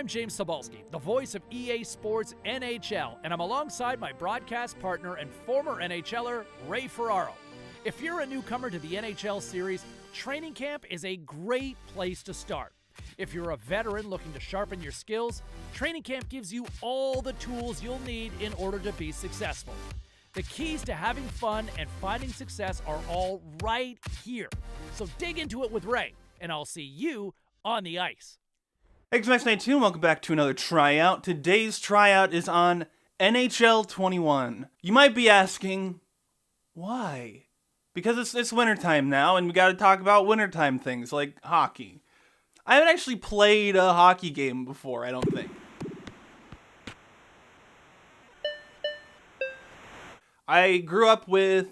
I'm James Sobalski, the voice of EA Sports NHL, and I'm alongside my broadcast partner and former NHLer, Ray Ferraro. If you're a newcomer to the NHL series, training camp is a great place to start. If you're a veteran looking to sharpen your skills, training camp gives you all the tools you'll need in order to be successful. The keys to having fun and finding success are all right here. So dig into it with Ray, and I'll see you on the ice. Hey, it's Max92, welcome back to another tryout. Today's tryout is on NHL 21. You might be asking, why? Because it's wintertime now, and we gotta talk about wintertime things, like hockey. I haven't actually played a hockey game before, I don't think. I grew up with,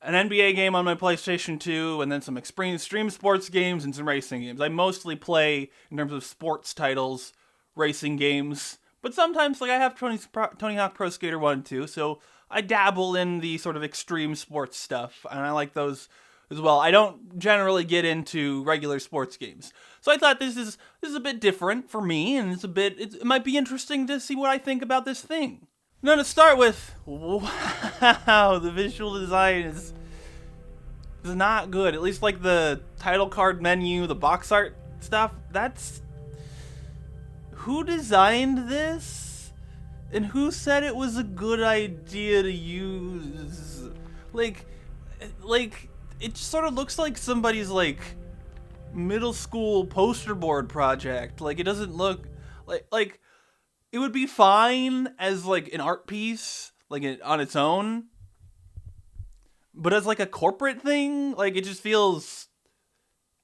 an NBA game on my PlayStation 2, and then some extreme sports games and some racing games. I mostly play, in terms of sports titles, racing games. But sometimes, I have Tony Hawk Pro Skater 1 and 2, so I dabble in the sort of extreme sports stuff, and I like those as well. I don't generally get into regular sports games. So I thought this is a bit different for me, and it might be interesting to see what I think about this thing. Now, to start with, wow, the visual design is not good. At least, the title card menu, the box art stuff, that's... Who designed this? And who said it was a good idea to use? It sort of looks like somebody's, middle school poster board project. It doesn't look... It would be fine as, an art piece, on its own. But as, a corporate thing, it just feels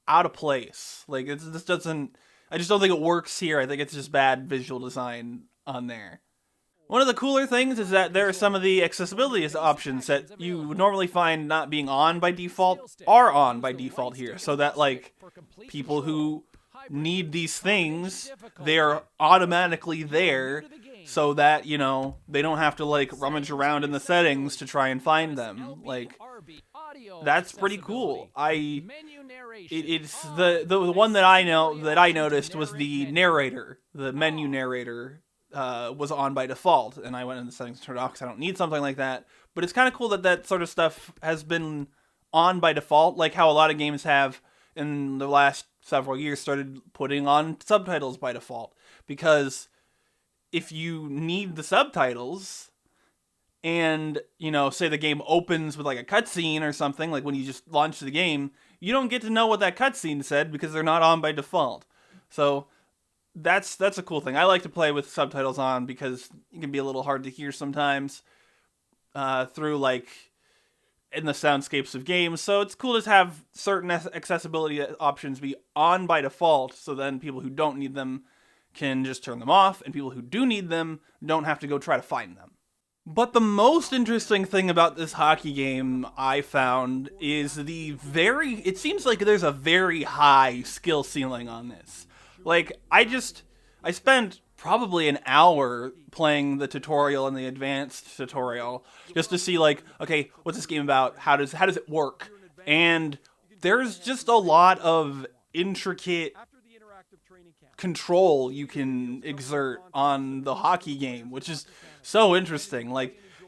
out of place. This doesn't... I just don't think it works here. I think it's just bad visual design on there. One of the cooler things is that there are some of the accessibility options that you would normally find not being on by default are on by default here. So that, people who need these things, they're automatically there so that, they don't have to, rummage around in the settings to try and find them. That's pretty cool. It's the one that I noticed was the narrator. The menu narrator was on by default, and I went in the settings and turned it off because I don't need something like that. But it's kind of cool that sort of stuff has been on by default, like how a lot of games have in the last several years started putting on subtitles by default. Because if you need the subtitles, and, say the game opens with, a cutscene or something, when you just launch the game, you don't get to know what that cutscene said because they're not on by default. So that's a cool thing. I like to play with subtitles on because it can be a little hard to hear sometimes through, in the soundscapes of games. So it's cool to have certain accessibility options be on by default, so then people who don't need them can just turn them off, and people who do need them don't have to go try to find them. But the most interesting thing about this hockey game I found is it seems like there's a very high skill ceiling on this. I spent probably an hour playing the tutorial and the advanced tutorial just to see, okay, what's this game about? How does it work? And there's just a lot of intricate control you can exert on the hockey game, which is so interesting.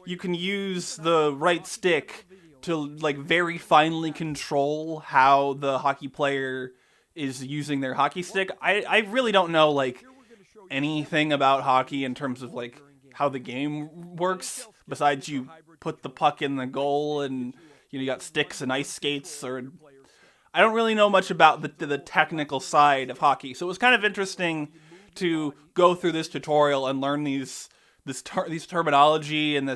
You can use the right stick to, very finely control how the hockey player is using their hockey stick. I really don't know, anything about hockey in terms of, how the game works, besides you put the puck in the goal and, you got sticks and ice skates, or... I don't really know much about the technical side of hockey, so it was kind of interesting to go through this tutorial and learn these terminology and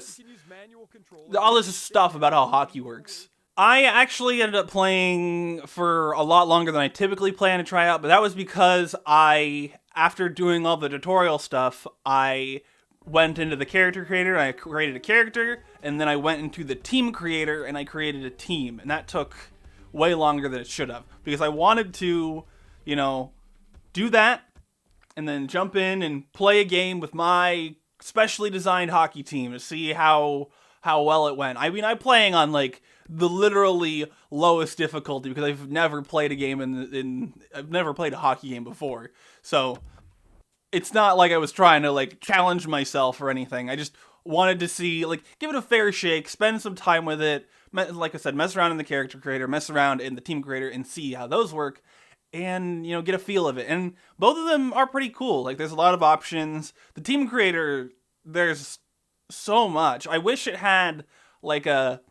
all this stuff about how hockey works. I actually ended up playing for a lot longer than I typically plan to try out, but that was because after doing all the tutorial stuff, I went into the character creator, and I created a character, and then I went into the team creator, and I created a team, and that took way longer than it should have, because I wanted to, do that, and then jump in and play a game with my specially designed hockey team to see how well it went. I mean, I'm playing on, the literally lowest difficulty because I've never played a game I've never played a hockey game before. So it's not like I was trying to like challenge myself or anything. I just wanted to see, like, give it a fair shake, spend some time with it. Like I said, mess around in the character creator, mess around in the team creator, and see how those work, and, you know, get a feel of it. And both of them are pretty cool. Like, there's a lot of options. The team creator, there's so much. I wish it had like a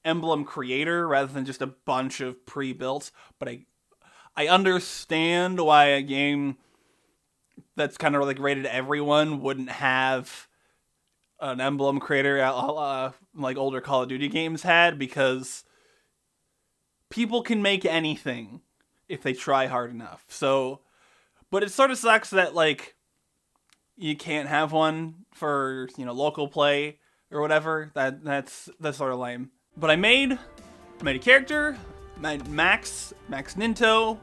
emblem creator rather than just a bunch of pre-built, but I understand why a game that's kind of like rated everyone wouldn't have an emblem creator like older Call of Duty games had, because people can make anything if they try hard enough. So, but it sort of sucks that like you can't have one for, you know, local play or whatever. That's sort of lame. But I made a character, Max Ninto,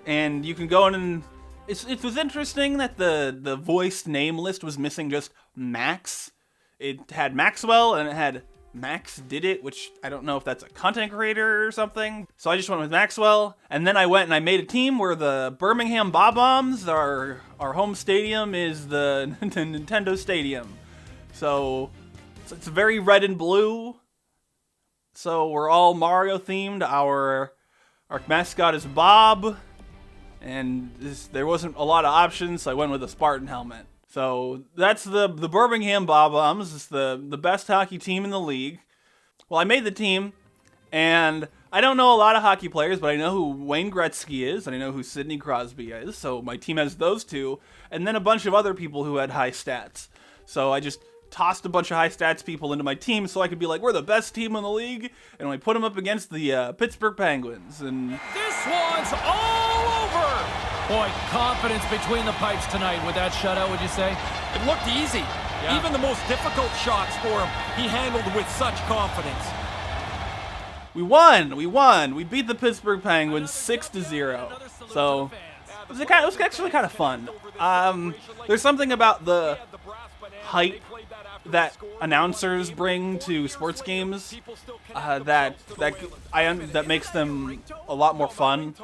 and you can go in and it was interesting that the voiced name list was missing just Max. It had Maxwell and it had Max Did It, which I don't know if that's a content creator or something. So I just went with Maxwell, and then I went and I made a team where the Birmingham Bob-Ombs, our home stadium, is the Nintendo Stadium. So it's very red and blue. So we're all Mario themed. Our mascot is Bob, and there wasn't a lot of options, so I went with a Spartan helmet. So that's the Birmingham Bob-Ombs. It's the best hockey team in the league. Well, I made the team, and I don't know a lot of hockey players, but I know who Wayne Gretzky is, and I know who Sidney Crosby is. So my team has those two, and then a bunch of other people who had high stats. So I just tossed a bunch of high stats people into my team so I could be like, we're the best team in the league, and I put them up against the Pittsburgh Penguins. And This one's all over! Boy, confidence between the pipes tonight with that shutout, would you say? It looked easy. Yeah. Even the most difficult shots for him, he handled with such confidence. We won! We beat the Pittsburgh Penguins 6-0. So it was actually kind of fun. There's something about the hype that announcers bring to sports games that makes them a lot more fun.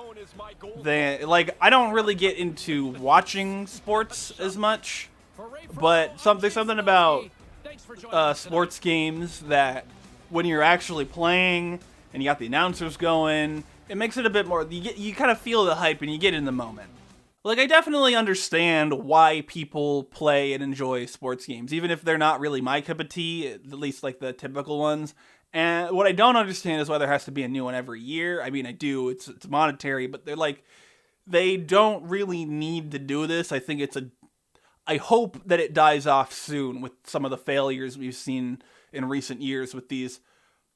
I don't really get into watching sports as much, but there's something about sports games that when you're actually playing and you got the announcers going, it makes it a bit more. You kind of feel the hype and you get in the moment. Like, I definitely understand why people play and enjoy sports games, even if they're not really my cup of tea, at least like the typical ones. And what I don't understand is why there has to be a new one every year. I mean, I do, it's monetary, but they don't really need to do this. I think I hope that it dies off soon with some of the failures we've seen in recent years with these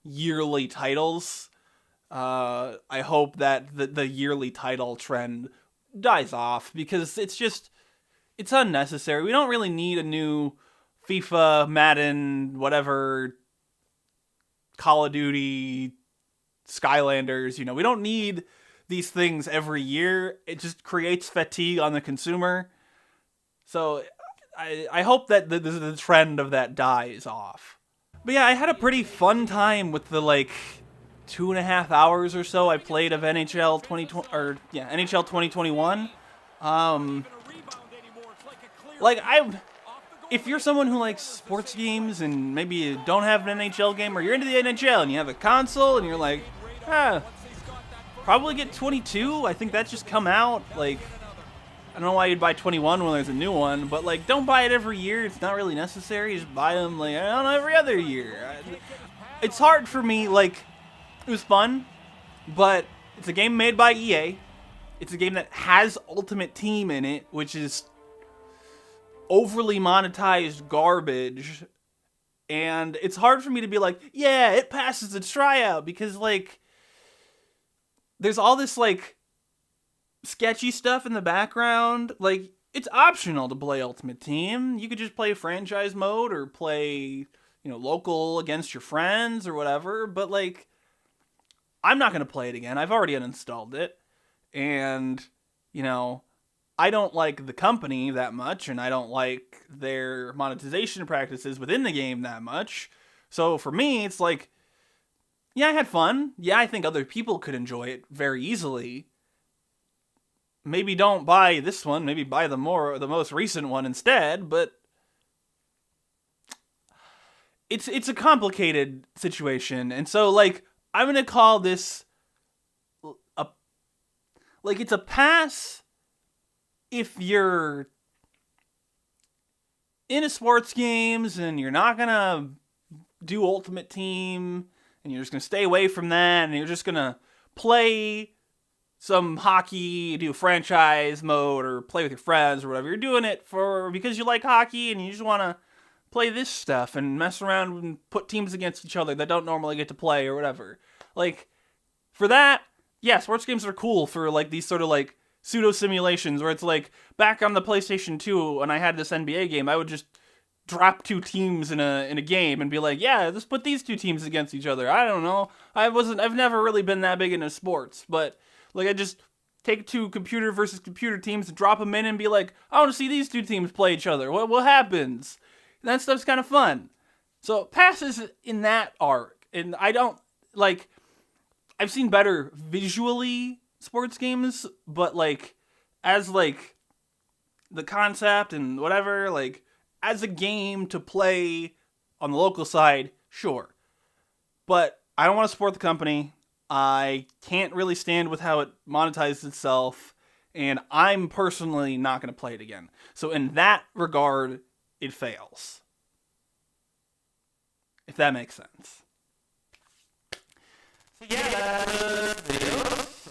yearly titles. I hope that the yearly title trend dies off, because it's unnecessary. We don't really need a new FIFA, Madden, whatever, Call of Duty, Skylanders. You know, we don't need these things every year. It just creates fatigue on the consumer. So I hope that the trend of that dies off. But yeah, I had a pretty fun time with the 2.5 hours or so I played of NHL 2021. If you're someone who likes sports games and maybe you don't have an NHL game, or you're into the NHL and you have a console and you're like, probably get 22. I think that just come out. I don't know why you'd buy 21 when there's a new one, but don't buy it every year. It's not really necessary. Just buy them I don't know, every other year. It's hard for me. It was fun, but it's a game made by EA. It's a game that has Ultimate Team in it, which is overly monetized garbage. And it's hard for me to be like, yeah, it passes the tryout, because there's all this sketchy stuff in the background. It's optional to play Ultimate Team. You could just play franchise mode or play, local against your friends or whatever, but I'm not going to play it again. I've already uninstalled it. And, I don't like the company that much, and I don't like their monetization practices within the game that much. So for me, it's Yeah, I had fun. Yeah, I think other people could enjoy it very easily. Maybe don't buy this one. Maybe buy the most recent one instead. But it's a complicated situation, and so like I'm gonna call this it's a pass if you're into sports games and you're not gonna do Ultimate Team and you're just gonna stay away from that and you're just gonna play some hockey, do franchise mode or play with your friends or whatever. You're doing it because you like hockey and you just want to play this stuff and mess around and put teams against each other that don't normally get to play or whatever. Like, for that, yeah, sports games are cool for like these sort of like pseudo simulations where it's like back on the PlayStation 2 when I had this NBA game, I would just drop two teams in a game and be like, yeah, let's put these two teams against each other. I don't know. I've never really been that big into sports, but like I just take two computer versus computer teams and drop them in and be like, I want to see these two teams play each other. What happens? And that stuff's kind of fun. So passes in that arc, and I don't like. I've seen better visually sports games, but like as like the concept and whatever, like as a game to play on the local side, sure. But I don't want to support the company. I can't really stand with how it monetizes itself, and I'm personally not going to play it again. So in that regard, it fails. If that makes sense. So yeah, that's the video.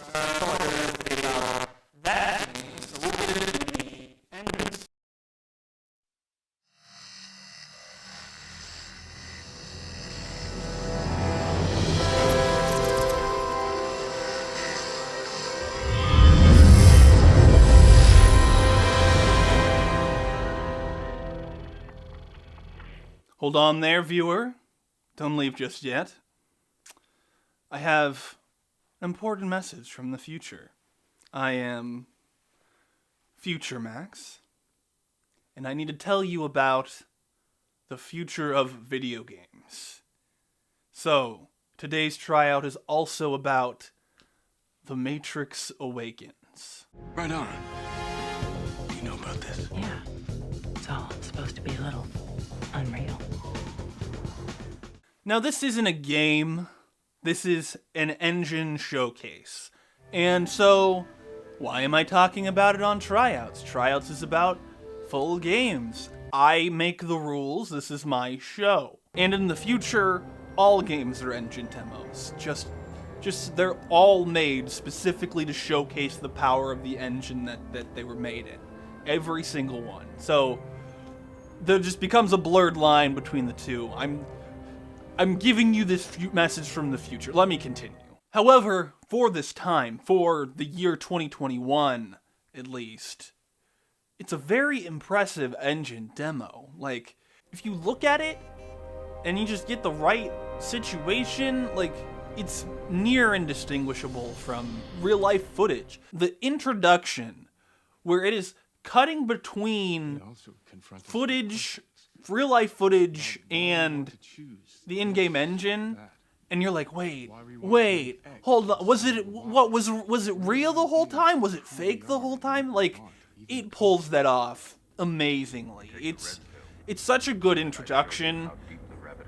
About that. So we'll get into the engines. Hold on there, viewer. Don't leave just yet. I have an important message from the future. I am Future Max, and I need to tell you about the future of video games. So, today's tryout is also about The Matrix Awakens. Right on. You know about this? Yeah. It's all supposed to be a little unreal. Now, this isn't a game. This is an engine showcase. And so, why am I talking about it on Tryouts? Tryouts is about full games. I make the rules. This is my show. And in the future, all games are engine demos. Just they're all made specifically to showcase the power of the engine that they were made in. Every single one. So, there just becomes a blurred line between the two. I'm giving you this message from the future. Let me continue. However, for this time, for the year 2021, at least, it's a very impressive engine demo. Like, if you look at it, and you just get the right situation, like, it's near indistinguishable from real-life footage. The introduction, where it is cutting between footage, real-life footage, and the in-game engine, and you're like, wait, hold on, was it real the whole time? Was it fake the whole time? Like, it pulls that off amazingly. It's such a good introduction,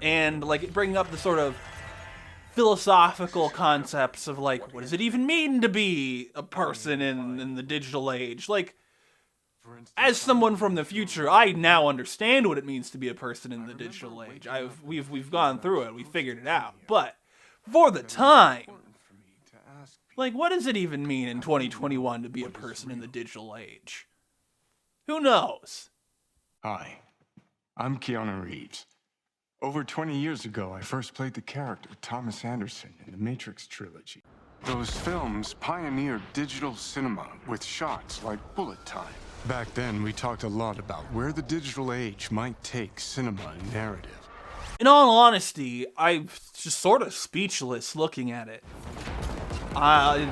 and like bringing up the sort of philosophical concepts of like, what does it even mean to be a person in the digital age? Like, as someone from the future, I now understand what it means to be a person in the digital age. We've gone through it, we figured it out. But for the time, like, what does it even mean in 2021 to be a person in the digital age? Who knows? Hi, I'm Keanu Reeves. Over 20 years ago, I first played the character Thomas Anderson in the Matrix trilogy. Those films pioneered digital cinema with shots like bullet time. Back then, we talked a lot about where the digital age might take cinema and narrative. In all honesty, I'm just sort of speechless looking at it. I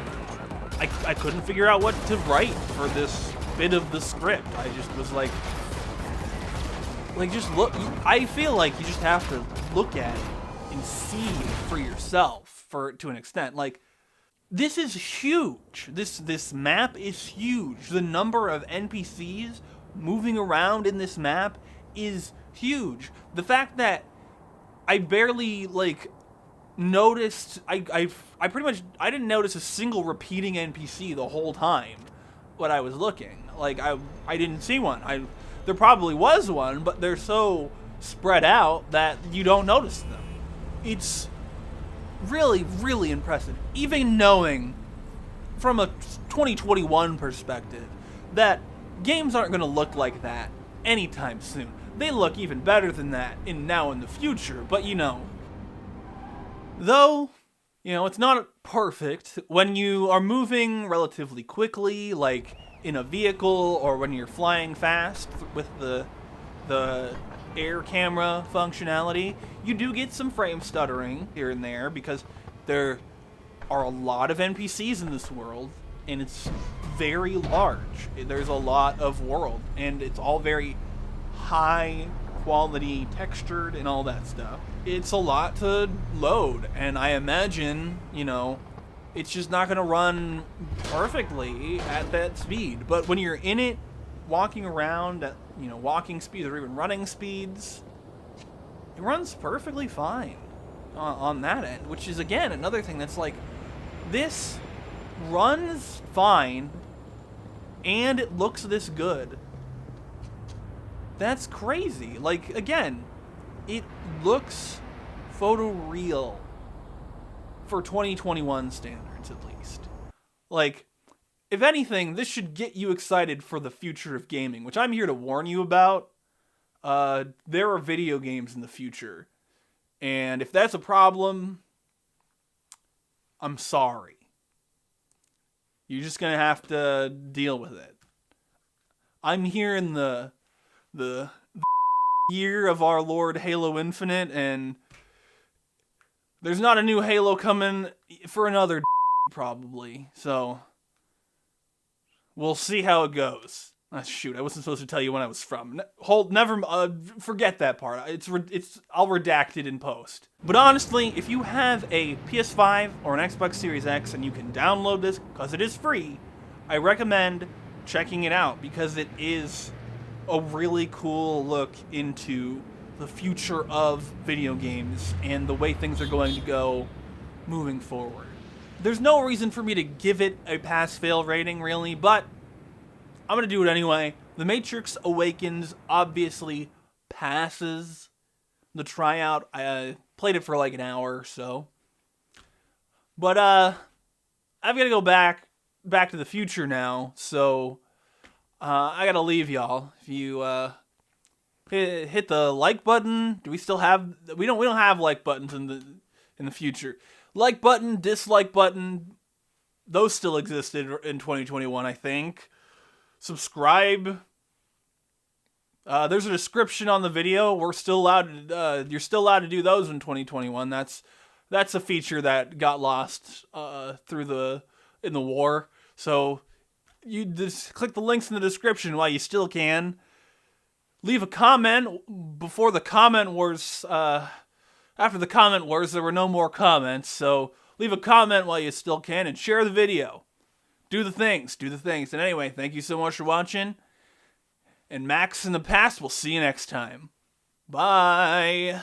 couldn't figure out what to write for this bit of the script. I just was like just look. I feel like you just have to look at it and see for yourself. to an extent. Like, this is huge. This map is huge. The number of NPCs moving around in this map is huge. The fact that I barely noticed, I didn't notice a single repeating NPC the whole time when I was looking. Like, I didn't see one. There probably was one, but they're so spread out that you don't notice them. It's really, really impressive. Even knowing from a 2021 perspective that games aren't going to look like that anytime soon. They look even better than that in the future, but though, it's not perfect when you are moving relatively quickly, like in a vehicle, or when you're flying fast with the air camera functionality. You do get some frame stuttering here and there because there are a lot of NPCs in this world, and it's very large. There's a lot of world, and it's all very high quality textured and all that stuff. It's a lot to load, and I imagine, it's just not going to run perfectly at that speed. But when you're in it, walking around at, walking speeds or even running speeds, it runs perfectly fine on that end, which is, again, another thing that's like, this runs fine, and it looks this good. That's crazy. Like, again, it looks photoreal for 2021 standards, at least. Like, if anything, this should get you excited for the future of gaming, which I'm here to warn you about. There are video games in the future, and if that's a problem, I'm sorry. You're just gonna have to deal with it. I'm here in the year of our Lord Halo Infinite, and there's not a new Halo coming for another probably, so we'll see how it goes. Shoot, I wasn't supposed to tell you when I was from. Forget that part. I'll redact it in post. But honestly, if you have a PS5 or an Xbox Series X and you can download this, because it is free, I recommend checking it out, because it is a really cool look into the future of video games and the way things are going to go moving forward. There's no reason for me to give it a pass-fail rating, really, but I'm going to do it anyway. The Matrix Awakens obviously passes the tryout. I played it for like an hour or so. But I've got to go back to the future now, so I got to leave y'all. If you hit the like button, do we still have... We don't have like buttons in the future. Like button, dislike button, those still existed in 2021, I think. Subscribe. There's a description on the video. We're still allowed to, you're still allowed to do those in 2021. That's a feature that got lost in the war. So you just click the links in the description while you still can. Leave a comment before the comment wars. After the comment wars, there were no more comments. So leave a comment while you still can, and share the video. Do the things. And anyway, thank you so much for watching. And Max in the past, we'll see you next time. Bye.